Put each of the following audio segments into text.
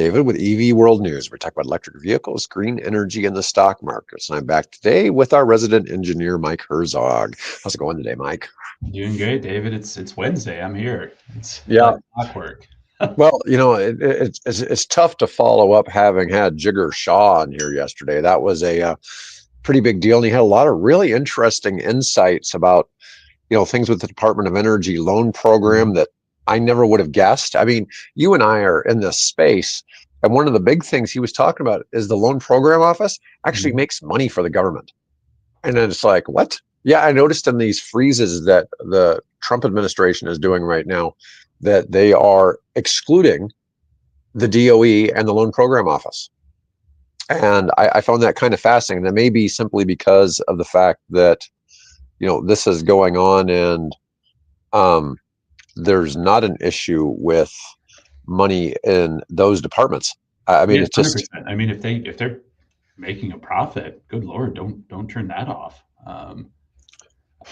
David with EV World News. We talk about electric vehicles, green energy, and the stock markets. And I'm back today with our resident engineer, Mike Herzog. How's it going today, Mike? Doing great, David. It's Wednesday. I'm here. It's Yeah. like clockwork. Well, it's tough to follow up having had Jigger Shaw on here yesterday. That was a pretty big deal, and he had a lot of really interesting insights about things with the Department of Energy loan program that I never would have guessed. I mean, you and I are in this space, and one of the big things he was talking about is the loan program office actually makes money for the government. And then it's like, what? Yeah, I noticed in these freezes that the Trump administration is doing right now that they are excluding the DOE and the loan program office. And I found that kind of fascinating. That may be simply because of the fact that this is going on, and there's not an issue with money in those departments. I mean, Yeah, it's just 100%. I mean, if they're making a profit, good Lord, don't turn that off.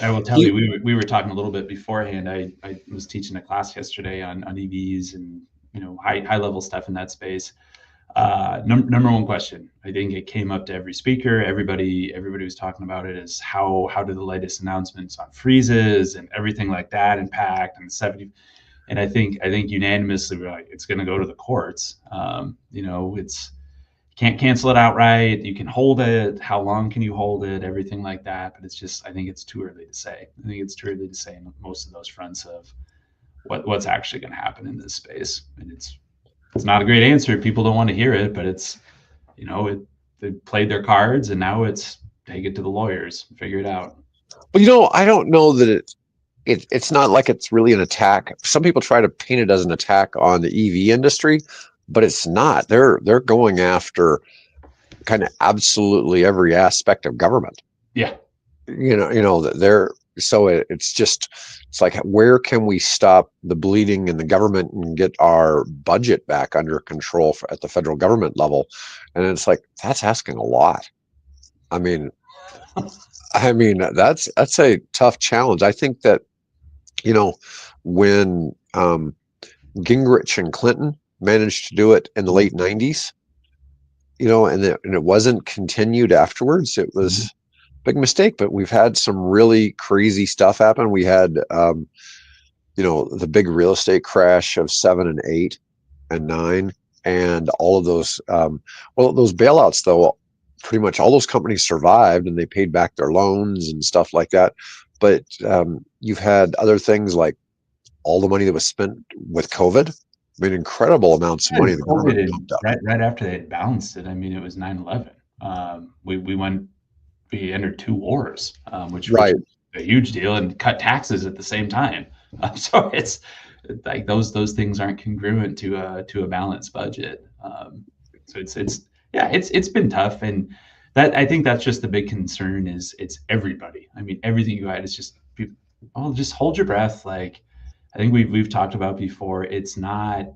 I will tell he, you, we were talking a little bit beforehand. I was teaching a class yesterday on EVs and high level stuff in that space. Number one question, I think it came up to every speaker. Everybody was talking about it, is how do the latest announcements on freezes and everything like that impact, and 70. And I think unanimously we're like, it's going to go to the courts. It's, you can't cancel it outright. You can hold it. How long can you hold it? Everything like that. But it's just, I think it's too early to say. I think it's too early to say in most of those fronts of what's actually going to happen in this space. And it's not a great answer. People don't want to hear it, but it's, they played their cards, and now it's take it to the lawyers, figure it out. Well, I don't know that it's not like it's really an attack. Some people try to paint it as an attack on the EV industry, but it's not. They're going after kind of absolutely every aspect of government. Yeah. It's like, where can we stop the bleeding in the government and get our budget back under control at the federal government level? And it's like, that's asking a lot. I mean, that's a tough challenge. I think that, when Gingrich and Clinton managed to do it in the late 90s, and it wasn't continued afterwards, it was a big mistake. But we've had some really crazy stuff happen. We had, the big real estate crash of 7 and 8 and 9, and all of those, those bailouts, though, pretty much all those companies survived and they paid back their loans and stuff like that. But you've had other things like all the money that was spent with COVID. I mean, incredible amounts of money. Right after they had balanced it, I mean, it was 9/11. We entered 2 wars, which was a huge deal, and cut taxes at the same time. So it's like those things aren't congruent to a balanced budget. So it's been tough, and that, I think that's just the big concern, is it's everybody. I mean, everything you had is just people, just hold your breath. Like, I think we've talked about before, it's not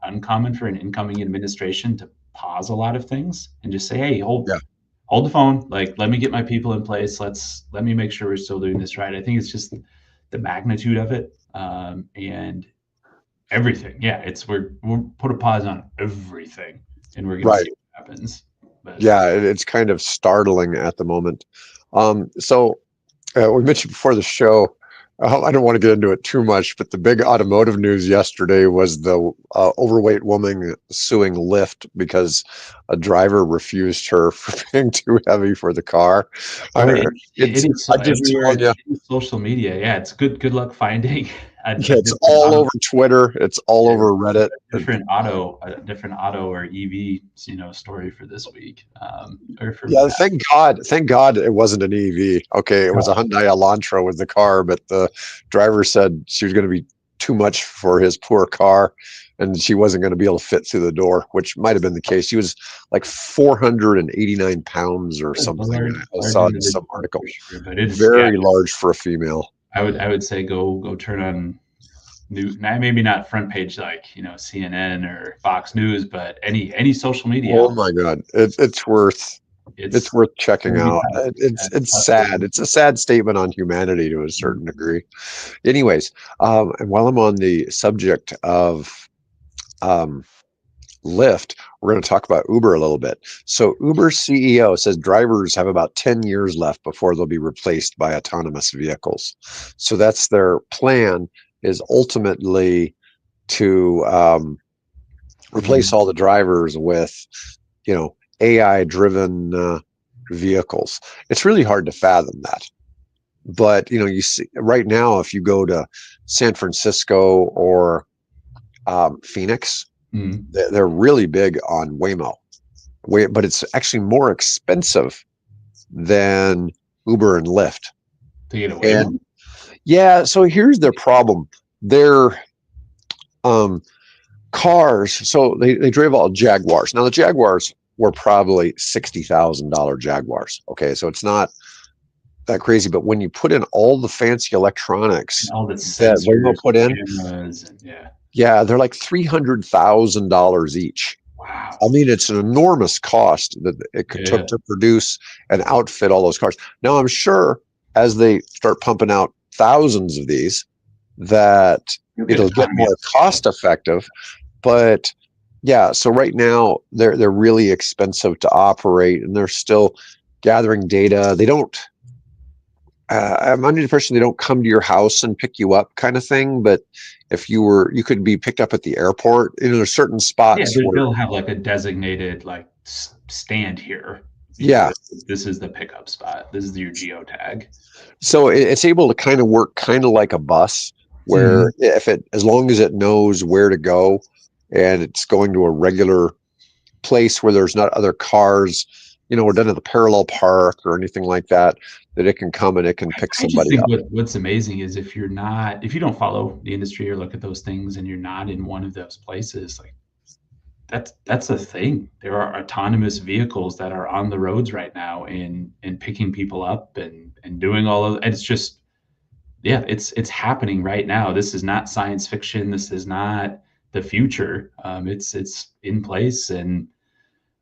uncommon for an incoming administration to pause a lot of things and just say, hey, hold the phone. Like, let me get my people in place. Let me make sure we're still doing this right. I think it's just the magnitude of it, and everything. Yeah, we'll put a pause on everything, and we're going to see what happens. But it's kind of startling at the moment. So we mentioned before the show, I don't want to get into it too much, but the big automotive news yesterday was the overweight woman suing Lyft because a driver refused her for being too heavy for the car. It's social media. Yeah, it's good luck finding. It's all over Twitter. It's all over Reddit. Different auto or EV, story for this week. Thank God it wasn't an EV. Okay, it was a Hyundai Elantra with the car, but the driver said she was going to be too much for his poor car, and she wasn't going to be able to fit through the door, which might have been the case. She was like 489 pounds or something. I saw it in some article. But it's very large for a female. I would say go turn on maybe not front page like CNN or Fox News, but any social media. Oh my God, it's worth checking out. It's sad. It's a sad statement on humanity to a certain degree. Anyways, and while I'm on the subject of Lyft, we're going to talk about Uber a little bit. So Uber's CEO says drivers have about 10 years left before they'll be replaced by autonomous vehicles. So that's their plan, is ultimately to replace all the drivers with, AI driven vehicles. It's really hard to fathom that. But, you see right now, if you go to San Francisco or Phoenix, Mm. they're really big on Waymo, but it's actually more expensive than Uber and Lyft. To get away And more? yeah, so here's their problem. Their um, cars, so they drive all Jaguars. Now the Jaguars were probably $60,000 Jaguars. Okay, so it's not that crazy, but when you put in all the fancy And electronics all the that Waymo sensors put and in, cameras and yeah. yeah, they're like $300,000 each. Wow. I mean, it's an enormous cost that took Yeah. to produce and outfit all those cars. Now, I'm sure as they start pumping out thousands of these, that You'll get it'll get economy of more scale. cost effective. But yeah, so right now they're really expensive to operate, and they're still gathering data. They don't. I'm under the impression they don't come to your house and pick you up, kind of thing. But if you could be picked up at the airport. There's certain Yeah, spots where, they'll have like a designated like stand here. yeah. This is the pickup spot. This is your geotag. So it's able to kind of work kind of like a bus, Mhm. where if it, as long as it knows where to go and it's going to a regular place where there's not other cars, or done at the parallel park or anything like that, that it can come and it can pick I just somebody think up. what's amazing is if you don't follow the industry or look at those things and you're not in one of those places, like that's a thing. There are autonomous vehicles that are on the roads right now and picking people up and doing all of and it's just yeah, it's happening right now. This is not science fiction. This is not the future. It's in place and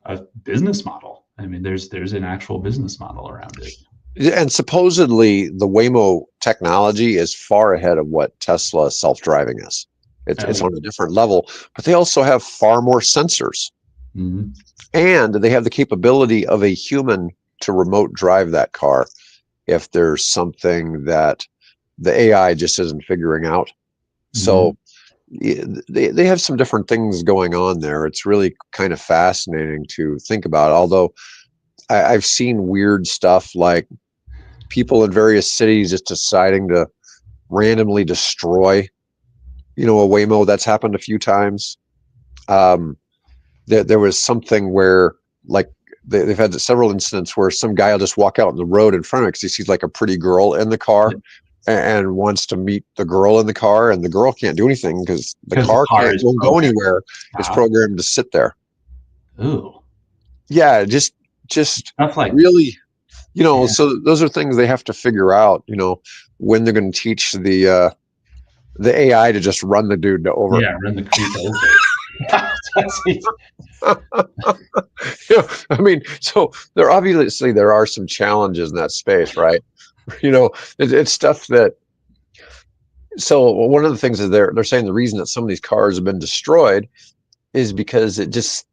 a business model. I mean, there's an actual business model around it. And supposedly the Waymo technology is far ahead of what Tesla self-driving is. It's Oh, on a different level, but they also have far more sensors, mhm. and they have the capability of a human to remote drive that car if there's something that the AI just isn't figuring out. So Mhm. they have some different things going on there. It's really kind of fascinating to think about. Although I've seen weird stuff like people in various cities just deciding to randomly destroy, a Waymo. That's happened a few times. Um, there was something where, like, they've had several incidents where some guy will just walk out on the road in front of it because he sees like a pretty girl in the car, and wants to meet the girl in the car, and the girl can't do anything because the Because the car car can't is won't go programmed anywhere. to It's stop. programmed to sit there. Ooh, Yeah, just stuff like really, yeah, so those are things they have to figure out, when they're going to teach the AI to just run the dude over. yeah, run the creek over. That's it. I mean, so there are some challenges in that space, right? It's stuff that. So one of the things is they're saying the reason that some of these cars have been destroyed is because it just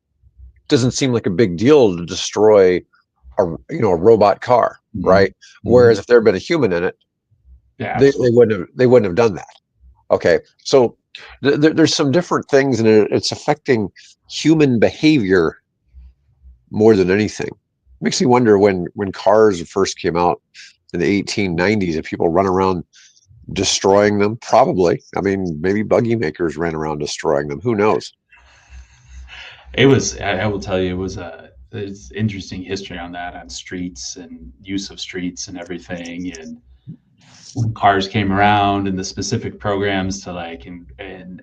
doesn't seem like a big deal to destroy a robot car, Mhm. right? Mhm. Whereas if there had been a human in it, Yeah, they absolutely. wouldn't have done that. Okay, so there's some different things, and it's affecting human behavior more than anything. Makes me wonder when cars first came out in the 1890s, if people run around destroying them. Probably. I mean, maybe buggy makers ran around destroying them. Who knows? It was. I will tell you, it was a. It's interesting history on that, on streets and use of streets and everything, and when cars came around and the specific programs to like and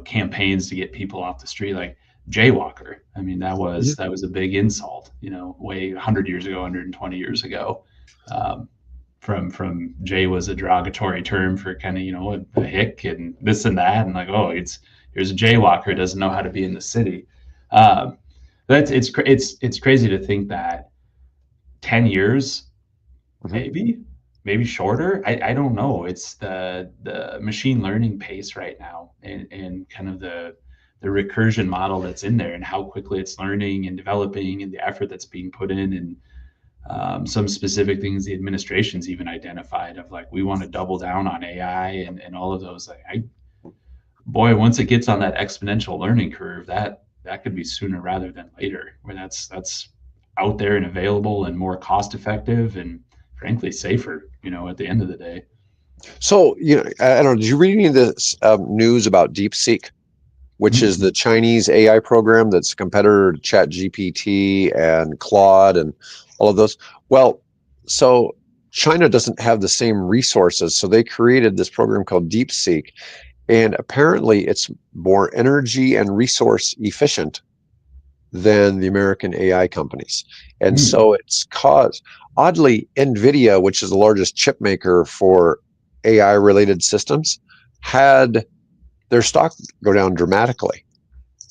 campaigns to get people off the street, like jaywalker. I mean, Yeah. that was a big insult. Way 100 years ago, 120 years ago. Um, from Jay was a derogatory term for kind of a hick and this and that, and like, oh, here's a jaywalker, doesn't know how to be in the city. Um, that's it's crazy to think that 10 years, Mhm. maybe shorter. I don't know. It's the machine learning pace right now, and kind of the the recursion model that's in there and how quickly it's learning and developing and the effort that's being put in, and some specific things the administration's even identified of like, we want to double down on AI and all of those. Like, boy, once it gets on that exponential learning curve, that could be sooner rather than later, where that's out there and available and more cost effective and frankly safer, at the end of the day. So, I don't know, did you read any of this news about DeepSeek, which is the Chinese AI program that's a competitor to ChatGPT and Claude and all of those? Well, so China doesn't have the same resources, so they created this program called DeepSeek, and apparently it's more energy and resource efficient than the American AI companies. And so it's caused, oddly, NVIDIA, which is the largest chip maker for AI related systems, had their stock go down dramatically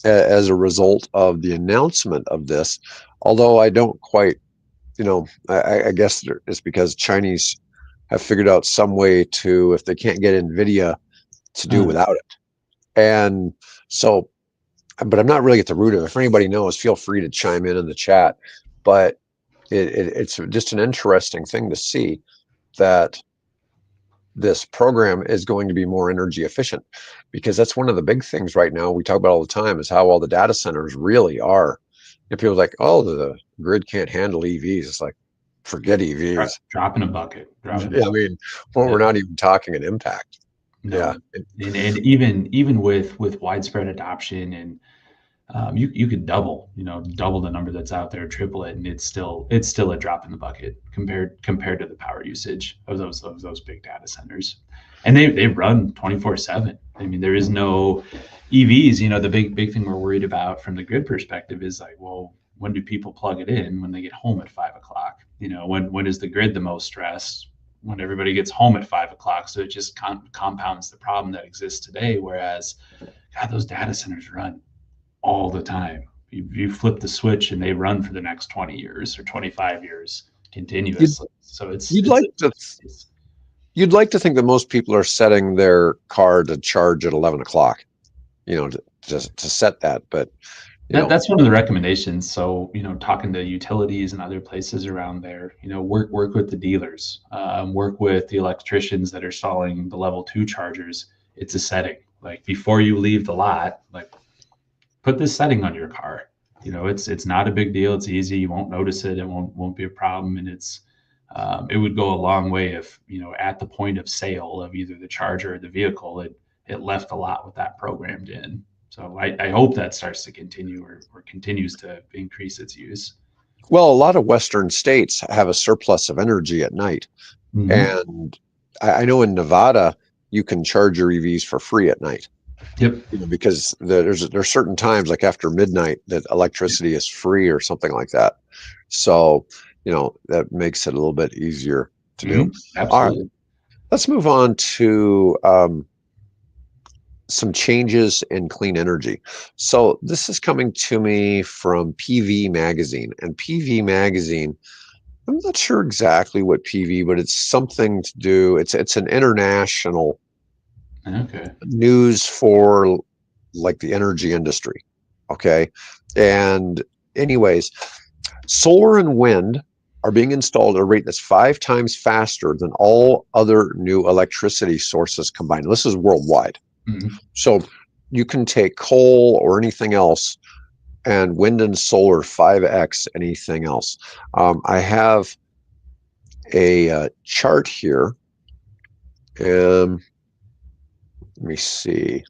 as a result of the announcement of this. Although I don't quite, I guess it's because Chinese have figured out some way to, if they can't get NVIDIA, to do without it. And so, but I'm not really at the root of it. If anybody knows, feel free to chime in the chat. But it's just an interesting thing to see that this program is going to be more energy efficient, because that's one of the big things right now we talk about all the time, is how all the data centers really are. And people are like, oh, the grid can't handle EVs. It's like, forget EVs. Drop in a bucket. I mean, we're not even talking an impact. No. Yeah. And even with widespread adoption, and you could double the number that's out there, triple it, and it's still a drop in the bucket compared to the power usage of those big data centers. And they run 24/7. I mean, there is no EVs. The big thing we're worried about from the grid perspective is like, well, when do people plug it in? When they get home at 5 o'clock? When is the grid the most stressed? When everybody gets home at 5 o'clock. So it just compounds the problem that exists today. Whereas, God, those data centers run all the time. You flip the switch and they run for the next 20 years or 25 years continuously. You'd like to think that most people are setting their car to charge at 11 o'clock, to set that. But that's one of the recommendations. So, talking to utilities and other places around there, work with the dealers, work with the electricians that are installing the level 2 chargers. It's a setting. Like, before you leave the lot, like, put this setting on your car. It's not a big deal. It's easy. You won't notice it. It won't be a problem. And it would go a long way if, at the point of sale of either the charger or the vehicle, it left a lot with that programmed in. So I hope that starts to continue or continues to increase its use. Well, a lot of Western states have a surplus of energy at night. And I know in Nevada, you can charge your EVs for free at night. Yep. Because there's certain times, like after midnight, that electricity is free or something like that. So, that makes it a little bit easier to do. Absolutely. All right. Let's move on to some changes in clean energy. So this is coming to me from PV Magazine. And PV Magazine, I'm not sure exactly what PV, but it's something to do. It's an international news for like the energy industry. Okay. And anyways, solar and wind are being installed at a rate that's 5 times faster than all other new electricity sources combined. This is worldwide. So you can take coal or anything else, and wind and solar 5x anything else. I have a chart here. Let me see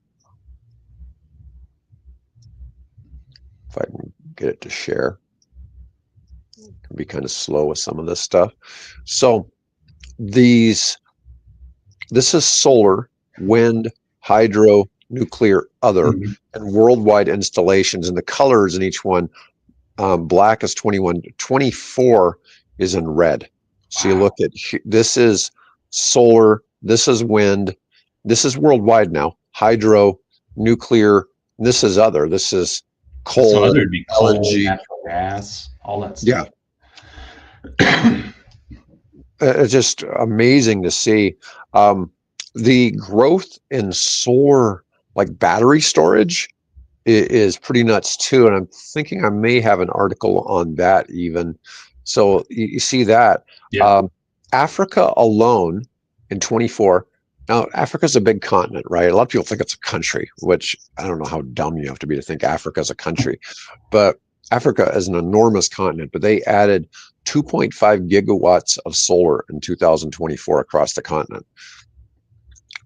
if I can get it to share. It can be kind of slow with some of this stuff. So this is solar, wind, hydro, nuclear, other, and worldwide installations. And the colors in each one, black is 21, 24 is in red. So you look at, this is solar, this is wind, this is worldwide now, hydro, nuclear, this is other, this is coal, so other would be coal, LNG, natural gas, all that stuff. Yeah. It's just amazing to see. The growth in solar, like battery storage, is pretty nuts too. And I'm thinking I may have an article on that even. So you see that. Yeah. Um, Africa alone in 24. Now, Africa's a big continent, right? A lot of people think it's a country, which I don't know how dumb you have to be to think Africa is a country. But Africa is an enormous continent, but they added 2.5 gigawatts of solar in 2024 across the continent.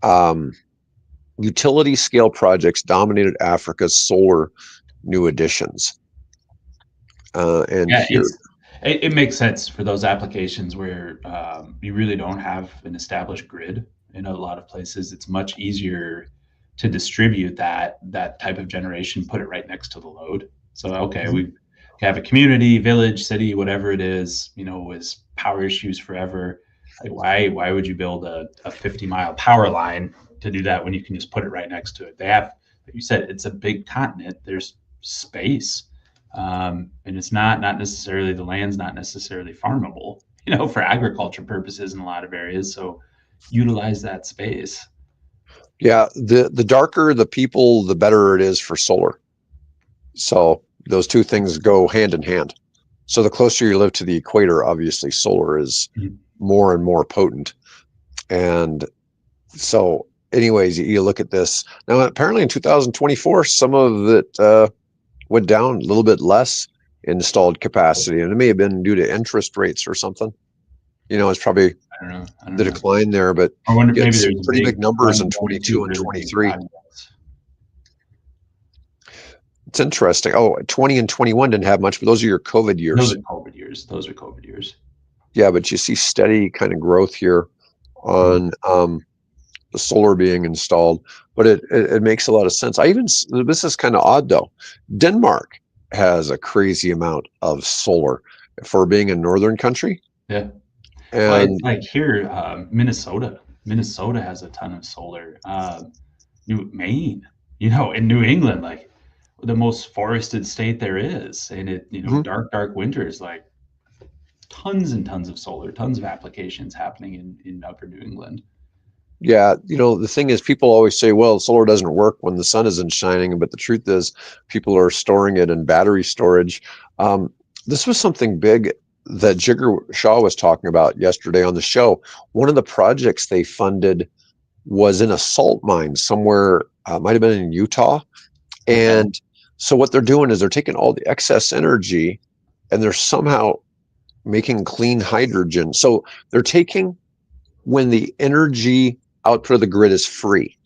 Um, Utility scale projects dominated Africa's solar new additions. And Yeah, here, it makes sense for those applications where you really don't have an established grid. In a lot of places, it's much easier to distribute that type of generation, put it right next to the load. So okay, we have a community, village, city, whatever it is, with power issues forever. Like why would you build a 50-mile power line to do that when you can just put it right next to it? They have, like you said, it's a big continent. There's space, and it's not necessarily, the land's not necessarily farmable, for agriculture purposes in a lot of areas. So utilize that space. yeah, the darker the people, the better it is for solar. So those two things go hand in hand. So the closer you live to the equator, obviously solar is more and more potent. And so, anyways, you look at this now. Apparently, in 2024, some of it went down a little bit less installed capacity, and it may have been due to interest rates or something. It's probably I don't know. the decline there, but I wonder if you had maybe some there's a pretty big big numbers one, in one or two 22 and really big 23. projects. It's interesting. Oh, 20 and 21 didn't have much, but those are your COVID Those years. are COVID years. Those are COVID years. Yeah, but you see steady kind of growth here on the solar being installed, but it makes a lot of sense. This is kind of odd though. Denmark has a crazy amount of solar for being a northern country. Yeah. Well, it's And like here, Minnesota. Minnesota has a ton of solar. Maine, in New England, like the most forested state there is, and dark winters, like tons and tons of solar, tons of applications happening in Upper New England. yeah, the thing is, people always say, well, solar doesn't work when the sun isn't shining. But the truth is, people are storing it in battery storage. This was something big that Jigger Shaw was talking about yesterday on the show. One of the projects they funded was in a salt mine somewhere, might have been in Utah. Okay. And so what they're doing is they're taking all the excess energy and they're somehow making clean hydrogen. So they're taking when the energy output of the grid is free.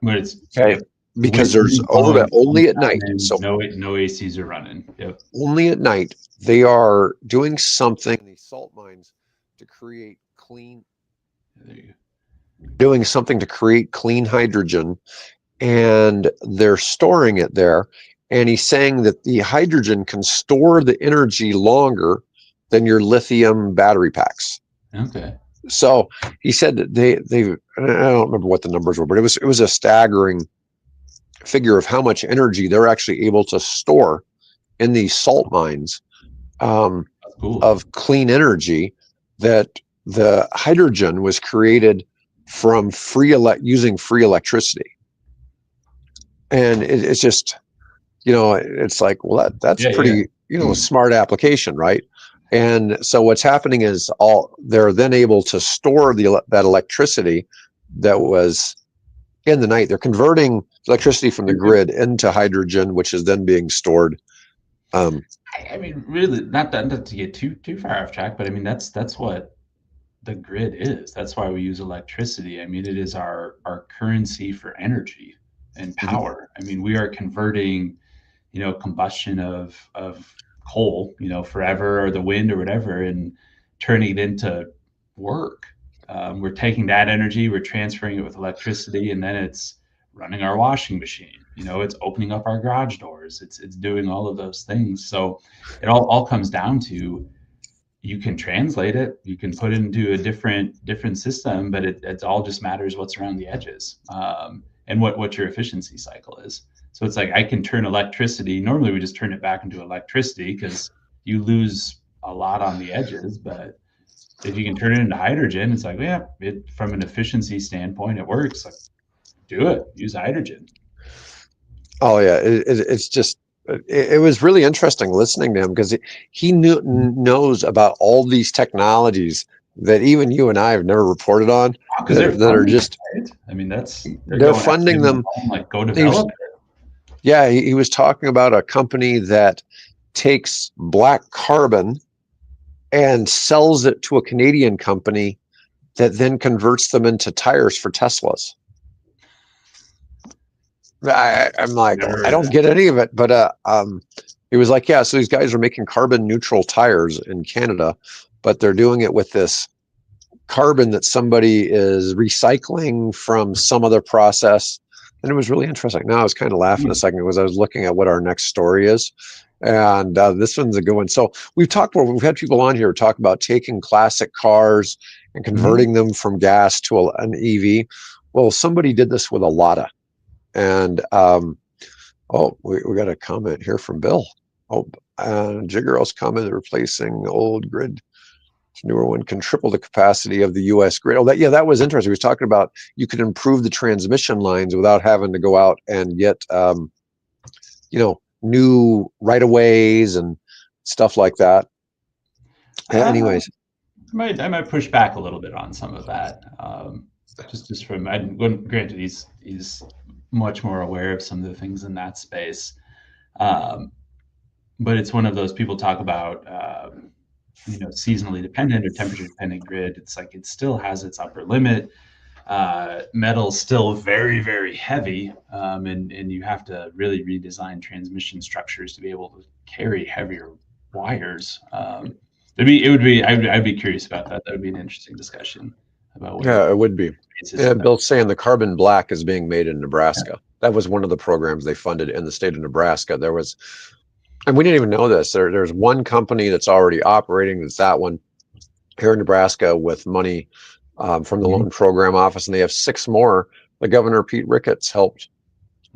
But it's Okay. yep. The Because there's wind's over blowing, only sun's at night. shining, So no ACs are running. Yep. only at night they are doing something in these salt mines to create clean, There you doing something to create clean hydrogen, and they're storing it there. And he's saying that the hydrogen can store the energy longer than your lithium battery packs. go. Okay. So he said that they I don't remember what the numbers were, but it was a staggering figure of how much energy they're actually able to store in these salt mines, That's cool. of clean energy, that the hydrogen was created from using free electricity. And it's just, it's like, well, that's Yeah, yeah. pretty, smart application, right? And so what's happening is they're then able to store that electricity that was in the night. They're converting electricity from the grid into hydrogen, which is then being stored. I mean, really, not to get too far off track, but I mean that's what the grid is. That's why we use electricity. I mean, it is our currency for energy and power. I mean, we are converting, combustion of coal, forever, or the wind or whatever, and turning it into work. We're taking that energy, we're transferring it with electricity, and then it's running our washing machine. It's opening up our garage doors. It's doing all of those things. So it all comes down to, you can translate it, you can put it into a different system, but it all just matters what's around the edges, and what your efficiency cycle is. So it's like, I can turn electricity, normally we just turn it back into electricity because you lose a lot on the edges, but if you can turn it into hydrogen, it's like, yeah, from an efficiency standpoint, it works. Like, do it, use hydrogen. Oh yeah, it's just it was really interesting listening to him because he knows about all these technologies that even you and I have never reported on Because they're that are funding it, just right? I mean, they're they're going after funding him and them. telling him, like, go He was, develop it. yeah, he was talking about a company that takes black carbon and sells it to a Canadian company that then converts them into tires for Teslas. I'm like, Never I heard of don't that. get any of it, but it was like, yeah, so these guys are making carbon neutral tires in Canada, but they're doing it with this carbon that somebody is recycling from some other process. And it was really interesting. Now I was kind of laughing a Hmm. second because I was looking at what our next story is. And this one's a good one. So we've had people on here talk about taking classic cars and Mhm. converting them from gas to an EV. Well, somebody did this with a Lada. And oh, we got a comment here from Bill. Oh, Jiggerel's comment replacing old grid. Newer one can triple the capacity of the U.S. grid. Oh, that was interesting. He was talking about you could improve the transmission lines without having to go out and get new right of ways and stuff like that. Uh, Anyways, I might push back a little bit on some of that. Just from granted, he's much more aware of some of the things in that space. Um, but it's one of those people talk about, seasonally dependent or temperature dependent grid. It's like it still has its upper limit. Metal's still very, very heavy, and you have to really redesign transmission structures to be able to carry heavier wires. I'd be curious about that. That would be an interesting discussion about what yeah, it would be. basis Yeah, of that. Bill's saying the carbon black is being made in Nebraska. That was one of the programs they funded in the state of Nebraska. There was, and we didn't even know this. There's one company that's already operating. That's that one here in Nebraska with money from the Mhm. Loan Program Office, and they have six more. The Governor Pete Ricketts helped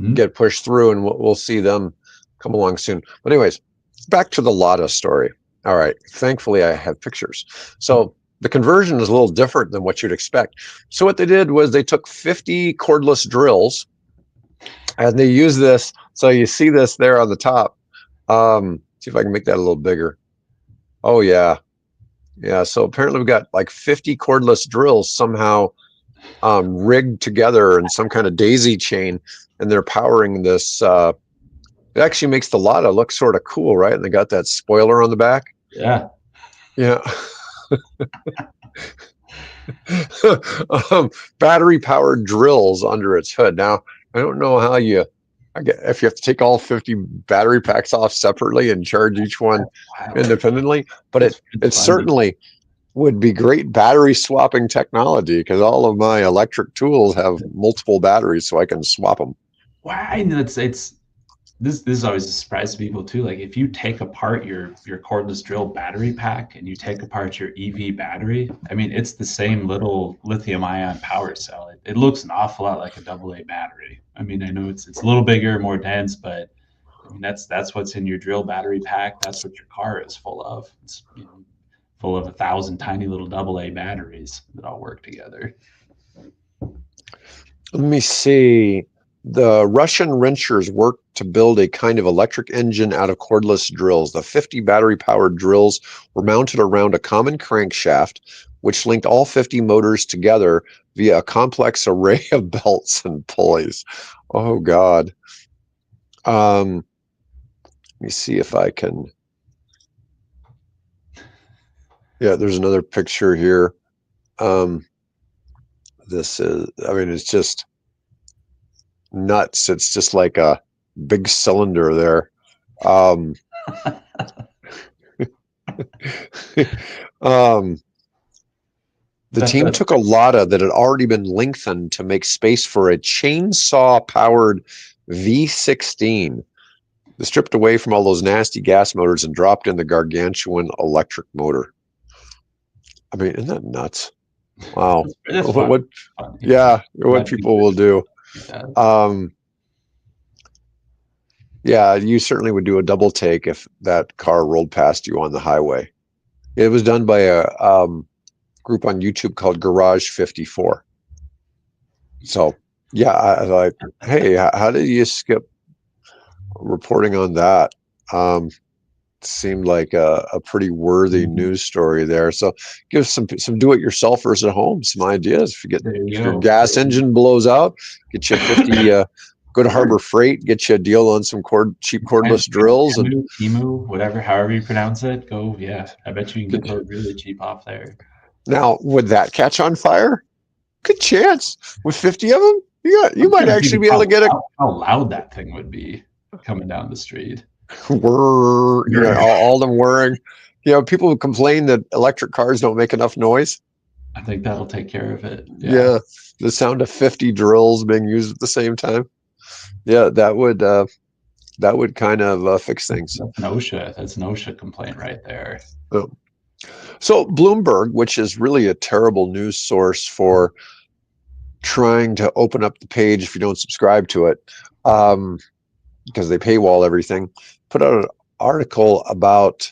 Mhm. get pushed through, and we'll see them come along soon. But anyways, back to the Lada story. All right, thankfully I have pictures. So the conversion is a little different than what you'd expect. So what they did was they took 50 cordless drills and they used this. So you see this there on the top. See if I can make that a little bigger. Oh yeah, yeah. So apparently we got like 50 cordless drills somehow rigged together in some kind of daisy chain, and they're powering this. It actually makes the Lada look sort of cool, right? And they got that spoiler on the back. Yeah. Yeah. Battery powered drills under its hood. Now, I don't know how if you have to take all 50 battery packs off separately and charge each one Wow. independently, but It's it funny. certainly would be great battery swapping technology because all of my electric tools have multiple batteries so I can swap them. Wow. And it's this is always a surprise to people too. Like if you take apart your cordless drill battery pack and you take apart your EV battery, I mean it's the same little lithium ion power cell. It looks an awful lot like a AA battery. I mean I know it's a little bigger, more dense, but I mean that's what's in your drill battery pack. That's what your car is full of. It's full of 1,000 tiny little AA batteries that all work together. Let me see. The Russian wrenchers worked to build a kind of electric engine out of cordless drills. The 50 battery powered drills were mounted around a common crankshaft, which linked all 50 motors together via a complex array of belts and pulleys. Oh, God. Let me see if I can. Yeah, there's another picture here. Um, it's just nuts. It's just like a big cylinder there. Um, um, the team That's took a Lada that had already been lengthened to make space for a chainsaw powered V16. They stripped away from all those nasty gas motors and dropped in the gargantuan electric motor. I mean, isn't that nuts? Wow. that's What, fun. what Fun, yeah, what glad people people will do. like that. Um, yeah, you certainly would do a double take if that car rolled past you on the highway. It was done by a group on YouTube called Garage 54. So, yeah, I was like, hey, how did you skip reporting on that. Seemed like a pretty worthy Mhm. news story there. So give some do-it-yourselfers at home some ideas. There you If your go. gas engine blows out, get you 50. Go to Harbor Freight, get you a deal on some cheap cordless drills, and Timu, whatever, however you pronounce it, go. Yeah, I bet you can get get, those really cheap off there. now would that catch on fire? Good chance with 50 of them. You I'm might trying to think actually of be able to get a how loud that thing would be coming down the street. whir. All them whirring. People who complain that electric cars don't make enough noise. I think that'll take care of it. Yeah. Yeah, the sound of 50 drills being used at the same time. Yeah, that would kind of fix things. That's an OSHA. That's an OSHA complaint right there. Oh. So Bloomberg, which is really a terrible news source for trying to open up the page if you don't subscribe to it, because they paywall everything, put out an article about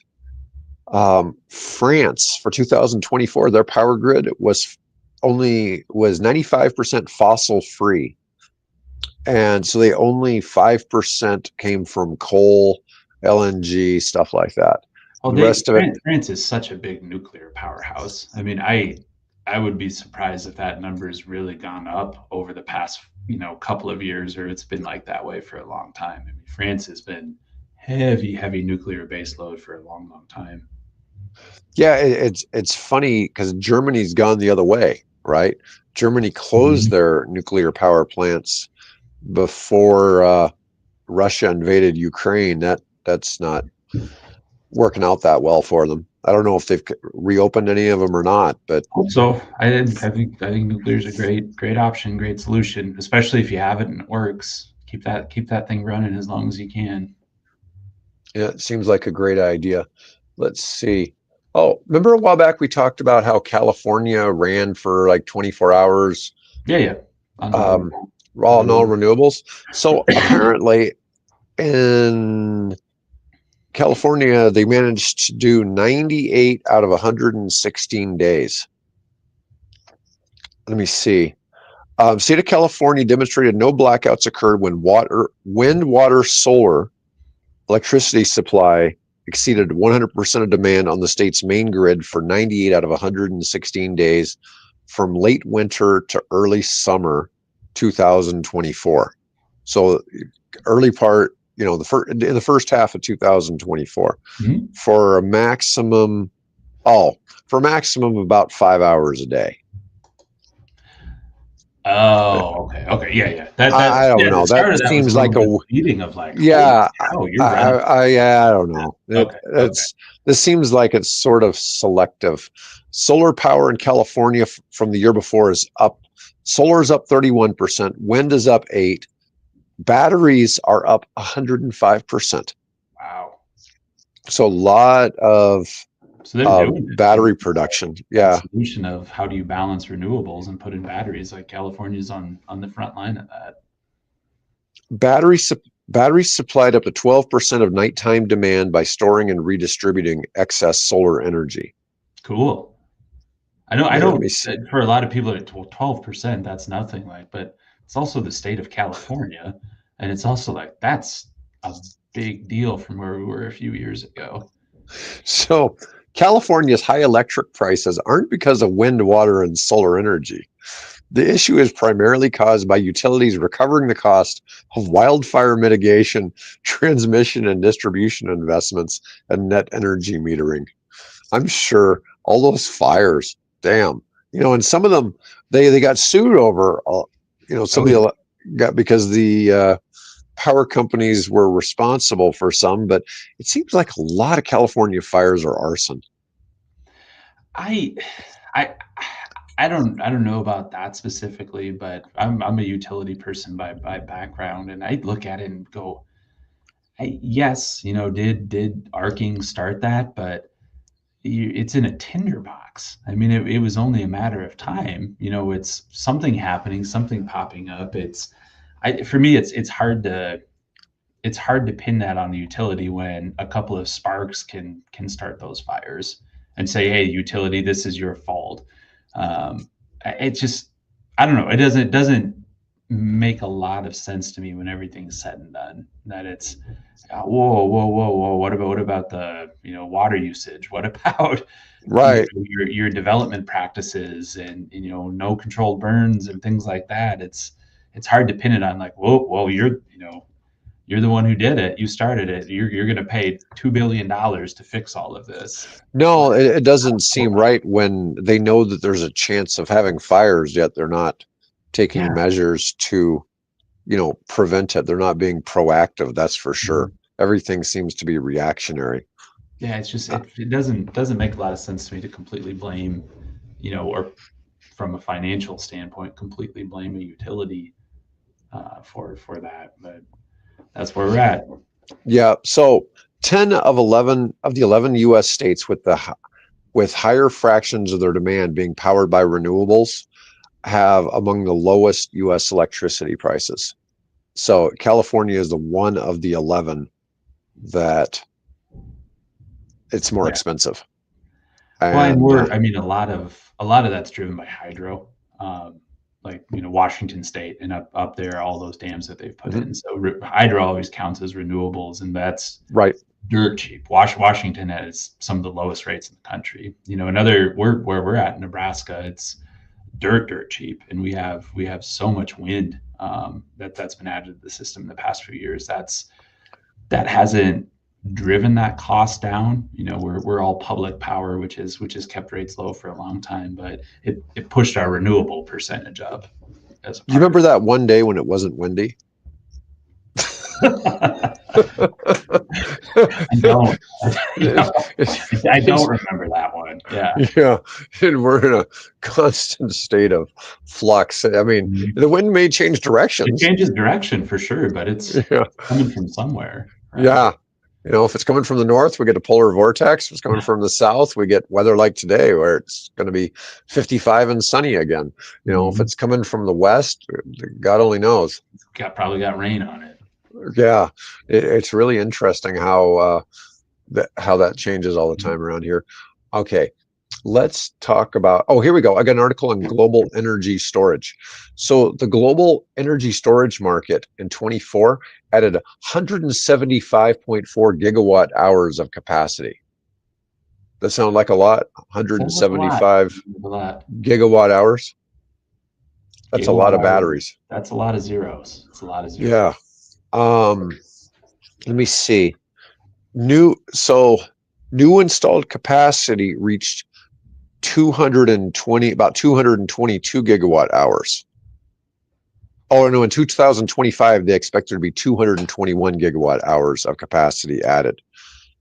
France for 2024. Their power grid was 95% fossil free, and so they only 5% came from coal, LNG, stuff like that. Well, The rest of it, France is such a big nuclear powerhouse. I mean, I would be surprised if that number's really gone up over the past, couple of years, or it's been like that way for a long time. I mean, France has been heavy nuclear base load for a long time. yeah, it's funny because Germany's gone the other way, right? Germany closed Mhm. their nuclear power plants before Russia invaded Ukraine. That's not working out that well for them. I don't know if they've reopened any of them or not, but Hope so. I think nuclear is a great option, great solution, especially if you have it and it works. Keep that thing running as long as you can. yeah, it seems like a great idea. Let's see. Oh, remember a while back we talked about how California ran for like 24 hours, Yeah. On um, all no renewable. renewables. So apparently in California, they managed to do 98 out of 116 days. Let me see. State of California demonstrated no blackouts occurred when wind, water, solar electricity supply exceeded 100% of demand on the state's main grid for 98 out of 116 days from late winter to early summer 2024. So early part, in the first half of 2024 Mhm. for a maximum, oh, for a maximum of about 5 hours a day. Oh, okay, yeah. I don't The know. That start of that was a seems little like a misleading of like, holy yeah. cow, you're running. Yeah, I don't know. Okay. It's this seems like it's sort of selective. Solar power in California from the year before is up. Solar is up 31%. Wind is up 8. Batteries are up 105%. Wow. So a lot of So they're doing it. Maybe battery production. that Yeah, solution of how do you balance renewables and put in batteries, like California's on the front line of that. battery batteries supplied up to 12% of nighttime demand by storing and redistributing excess solar energy. Cool. I Yeah, let don't, me see. for a lot of people, 12%, that's nothing, like, but it's also the state of California. And it's also like, that's a big deal from where we were a few years ago. So California's high electric prices aren't because of wind, water, and solar energy. The issue is primarily caused by utilities recovering the cost of wildfire mitigation, transmission and distribution investments, and net energy metering. I'm sure all those fires, damn, and some of them they got sued over, some Oh, of yeah. the got because the power companies were responsible for some, but it seems like a lot of California fires are arson. I, I, I don't know about that specifically, but I'm a utility person by background, and I look at it and go, yes, did arcing start that? But it's in a tinderbox. I mean, it was only a matter of time. It's something happening, something popping up. For me, it's hard to pin that on the utility when a couple of sparks can start those fires and say, hey, utility, this is your fault. It just, I don't know. It doesn't make a lot of sense to me when everything's said and done. That it's whoa. What about the water usage? What about Right. your development practices and no controlled burns and things like that? It's hard to pin it on like whoa you're the one who did it. You started it. You're going to pay $2 billion to fix all of this. No, it doesn't seem right when they know that there's a chance of having fires, yet they're not taking measures to, prevent it. They're not being proactive, that's for sure. Everything seems to be reactionary. Yeah, it's just it doesn't make a lot of sense to me to completely blame, or from a financial standpoint, completely blame a utility for that. But that's where we're at. Yeah. So 10 of the 11 U.S. states with higher fractions of their demand being powered by renewables have among the lowest U.S. electricity prices. So California is the one of the 11 that it's more expensive. And a lot of that's driven by hydro, like Washington State and up there, all those dams that they've put in. So hydro always counts as renewables, and that's right. Dirt cheap. Washington has some of the lowest rates in the country. Where we're at in Nebraska, it's dirt cheap, and we have so much wind that's been added to the system in the past few years. That hasn't driven that cost down. We're all public power, which has kept rates low for a long time, but it pushed our renewable percentage up. You remember that one day when it wasn't windy? I don't. I don't remember that one. Yeah, and we're in a constant state of flux. I mean, the wind may change directions. It changes direction for sure, but it's coming from somewhere. Right? Yeah. If it's coming from the north, we get a polar vortex. If it's coming from the south, we get weather like today, where it's going to be 55 and sunny again. If it's coming from the west, God only knows. Probably got rain on it. Yeah, it's really interesting how that changes all the time around here. Okay, let's talk about. Oh, here we go. I got an article on global energy storage. So the global energy storage market in 24 added 175.4 gigawatt hours of capacity. That sound like a lot? 175 gigawatt hours. That's a lot of batteries. That's a lot of zeros. It's a lot of zeros. Yeah. Let me see. New installed capacity reached about 222 gigawatt hours. Oh no, in 2025 they expect there to be 221 gigawatt hours of capacity added.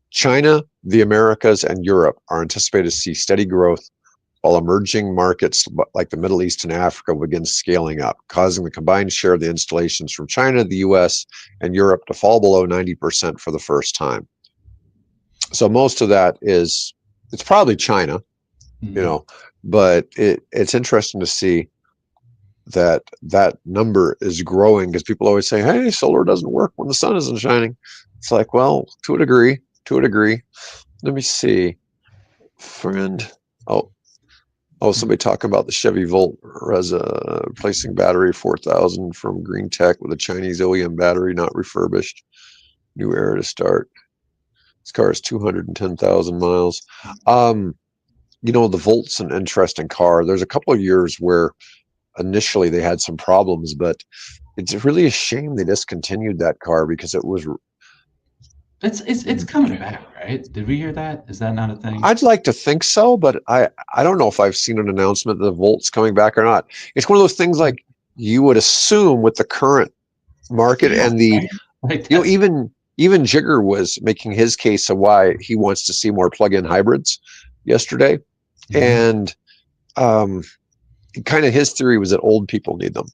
China, the Americas, and Europe are anticipated to see steady growth, while emerging markets like the Middle East and Africa will begin scaling up, causing the combined share of the installations from China, the US, and Europe to fall below 90% for the first time. So most of that it's probably China, but it's interesting to see that number is growing, because people always say, hey, solar doesn't work when the sun isn't shining. It's like, well, to a degree. Let me see. Somebody talking about the Chevy Volt replacing battery 4000 from Green Tech with a Chinese OEM battery, not refurbished. New era to start. This car is 210,000 miles. The Volt's an interesting car. There's a couple of years where initially they had some problems, but it's really a shame they discontinued that car, because it was. It's coming back, right? Did we hear that? Is that not a thing? I'd like to think so, but I don't know if I've seen an announcement that the Volt's coming back or not. It's one of those things like you would assume with the current market and the, even Jigger was making his case of why he wants to see more plug-in hybrids yesterday, and kind of his theory was that old people need them.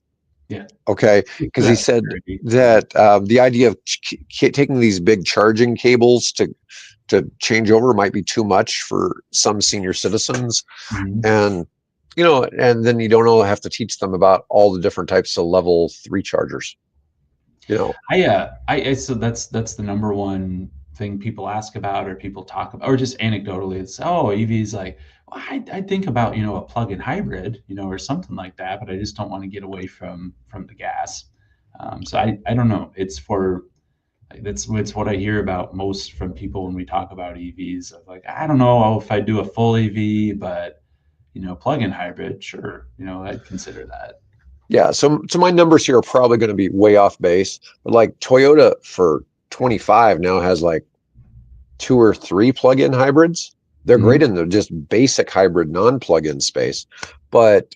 Yeah. Okay. Because he said that the idea of taking these big charging cables to change over might be too much for some senior citizens, and and then you don't have to teach them about all the different types of level 3 chargers. So that's the number one thing people ask about or people talk about, or just anecdotally, it's, oh, EVs, like, well, I think about, a plug-in hybrid, or something like that, but I just don't want to get away from the gas. So I don't know. It's what I hear about most from people when we talk about EVs, of like, I don't know if I do a full EV, but plug-in hybrid, sure, I'd consider that. Yeah, so my numbers here are probably going to be way off base, but like Toyota for 25 now has like 2 or 3 plug-in hybrids. They're great in the just basic hybrid non-plug-in space, but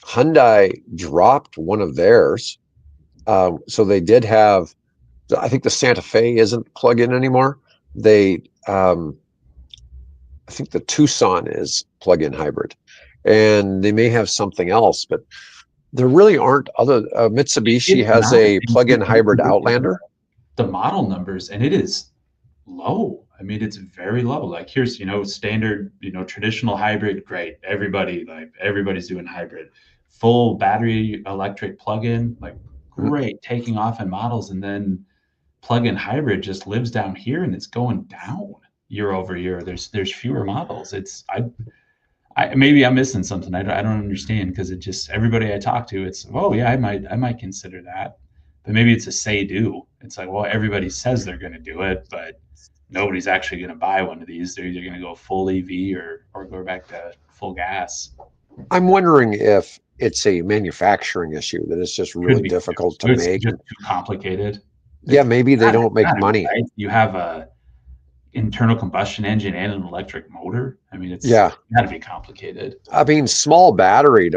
Hyundai dropped one of theirs. So they did have, I think the Santa Fe isn't plug-in anymore. I think the Tucson is plug-in hybrid, and they may have something else, but there really aren't other. Mitsubishi It's has not. a plug-in hybrid Outlander. The model numbers, and it is low. I mean, it's very low. Like, here's, standard, traditional hybrid, great. Everybody's doing hybrid. Full battery electric plug-in, like, great, taking off in models. And then plug-in hybrid just lives down here, and it's going down year over year. There's fewer models. Maybe I'm missing something. I don't understand, because it just, everybody I talk to, it's, oh yeah, I might consider that, but maybe it's a say do. It's like, well, everybody says they're going to do it, but nobody's actually going to buy one of these. They're either going to go full EV or go back to full gas. I'm wondering if it's a manufacturing issue, that it's just really difficult to make. Just too complicated. Yeah, maybe they don't make money. Right? You have a internal combustion engine and an electric motor. I mean, it's Yeah, got to be complicated. I mean, small battery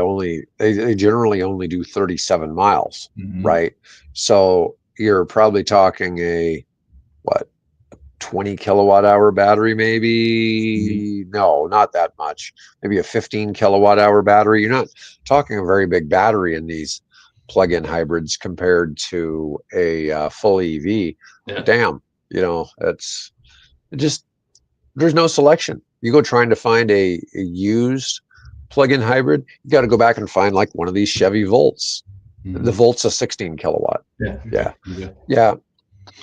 they generally only do 37 miles, right? So you're probably talking a 20 kilowatt hour battery, maybe. No, not that much. Maybe a 15 kilowatt hour battery. You're not talking a very big battery in these plug-in hybrids compared to a full EV. Yeah. Damn, there's no selection. You go trying to find a used plug-in hybrid, you got to go back and find like one of these Chevy Volts. The Volt's a 16 kilowatt. Yeah.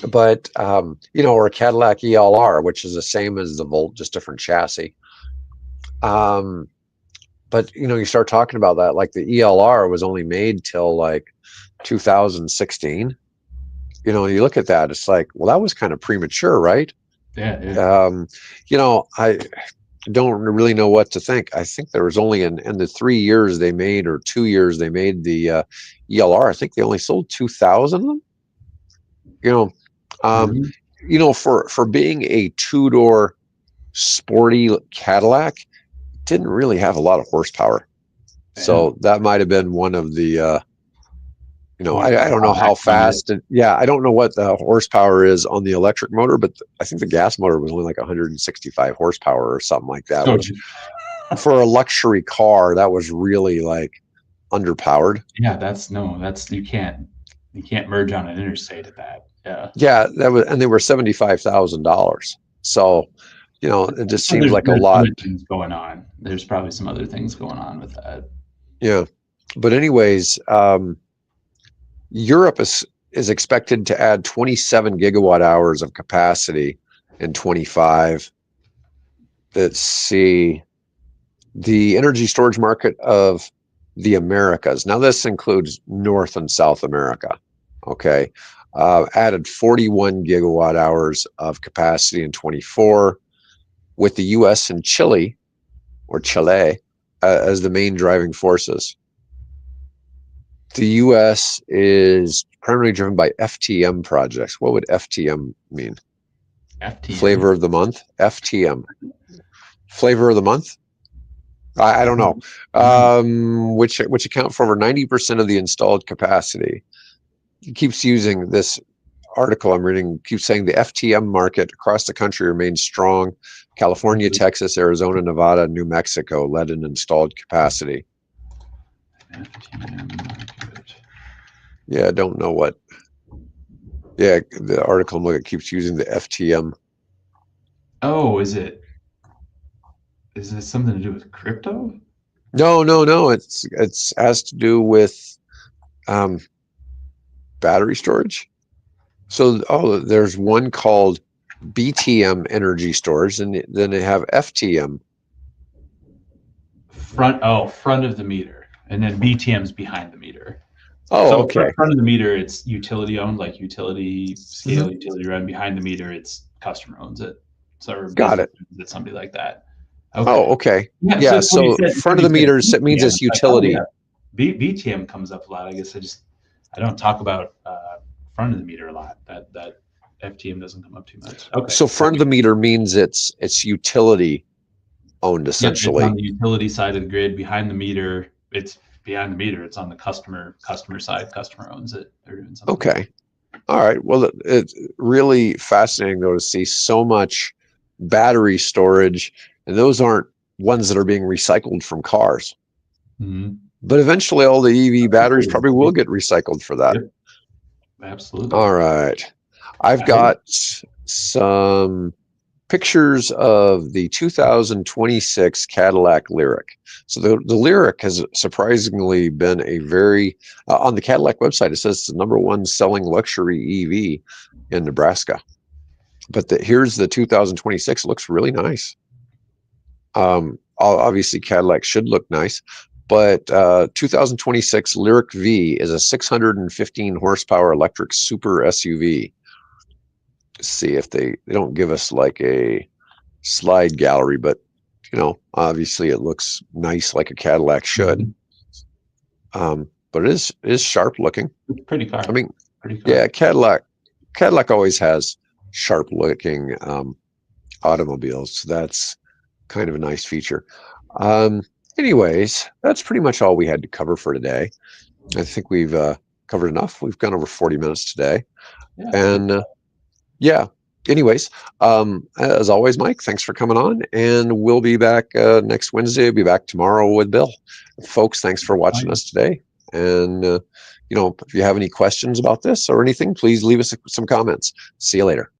But or a Cadillac ELR, which is the same as the Volt, just different chassis. But you start talking about that, like the ELR was only made till like 2016. You look at that, it's like, well, that was kind of premature, right? Yeah. I don't really know what to think. I think there was only in the 3 years they made, or 2 years they made the ELR, I think they only sold 2,000 of them. For being a two-door sporty Cadillac, didn't really have a lot of horsepower. So that might have been one of the I don't know how fast, I don't know what the horsepower is on the electric motor, but I think the gas motor was only like 165 horsepower or something like that, which for a luxury car, that was really like underpowered. Yeah, that's you can't merge on an interstate at that. Yeah, that was, and they were $75,000. So, it just seems like a lot. Other things going on. There's probably some other things going on with that. Yeah, but anyways, Europe is expected to add 27 gigawatt hours of capacity in 25. Let's see, the energy storage market of the Americas. Now this includes North and South America. Okay. Added 41 gigawatt hours of capacity in 24, with the US and Chile as the main driving forces. The US is primarily driven by FTM projects. What would FTM mean? FTM. Flavor of the month? FTM. Flavor of the month? I don't know. Which account for over 90% of the installed capacity. He keeps using this article I'm reading, keeps saying the FTM market across the country remains strong. California, Texas, Arizona, Nevada, New Mexico led in installed capacity. Yeah, I don't know what. Yeah, the article I'm looking at keeps using the FTM. Oh, is it something to do with crypto? No. It's has to do with battery storage. So, there's one called BTM energy storage, and then they have FTM. Front of the meter, and then BTM's behind the meter. Oh, so okay. Front of the meter, it's utility owned, like utility scale, utility run. Behind the meter, it's customer owns it. So Got it. It's something like that. Okay. Oh, okay. Yeah. So front of the meters, it means it's utility. Like, oh, yeah. BTM comes up a lot. I guess I don't talk about front of the meter a lot. That FTM doesn't come up too much. Okay. So front of the meter means it's utility owned, essentially. It's on the utility side of the grid. Behind the meter, it's behind the meter. It's on the customer side. Customer owns it. They're doing something. Okay. All right. Well, it's really fascinating though to see so much battery storage, and those aren't ones that are being recycled from cars. Mm-hmm. But eventually, all the EV batteries probably will get recycled for that. Yep. Absolutely. All right. I've got some pictures of the 2026 Cadillac Lyriq. So the Lyriq has surprisingly been a very, on the Cadillac website, it says it's the #1 selling luxury EV in Nebraska. But here's the 2026. It looks really nice. Obviously, Cadillac should look nice. But 2026 Lyriq V is a 615 horsepower electric super SUV. Let's see if they don't give us like a slide gallery, but obviously it looks nice like a Cadillac should. But it is sharp looking. Pretty car. I mean, yeah, Cadillac always has sharp looking automobiles. So that's kind of a nice feature. Anyways, that's pretty much all we had to cover for today. I think we've covered enough. We've gone over 40 minutes today. Yeah. And anyways, as always, Mike, thanks for coming on. And we'll be back next Wednesday. We'll be back tomorrow with Bill. Folks, thanks for watching us today. And, if you have any questions about this or anything, please leave us some comments. See you later.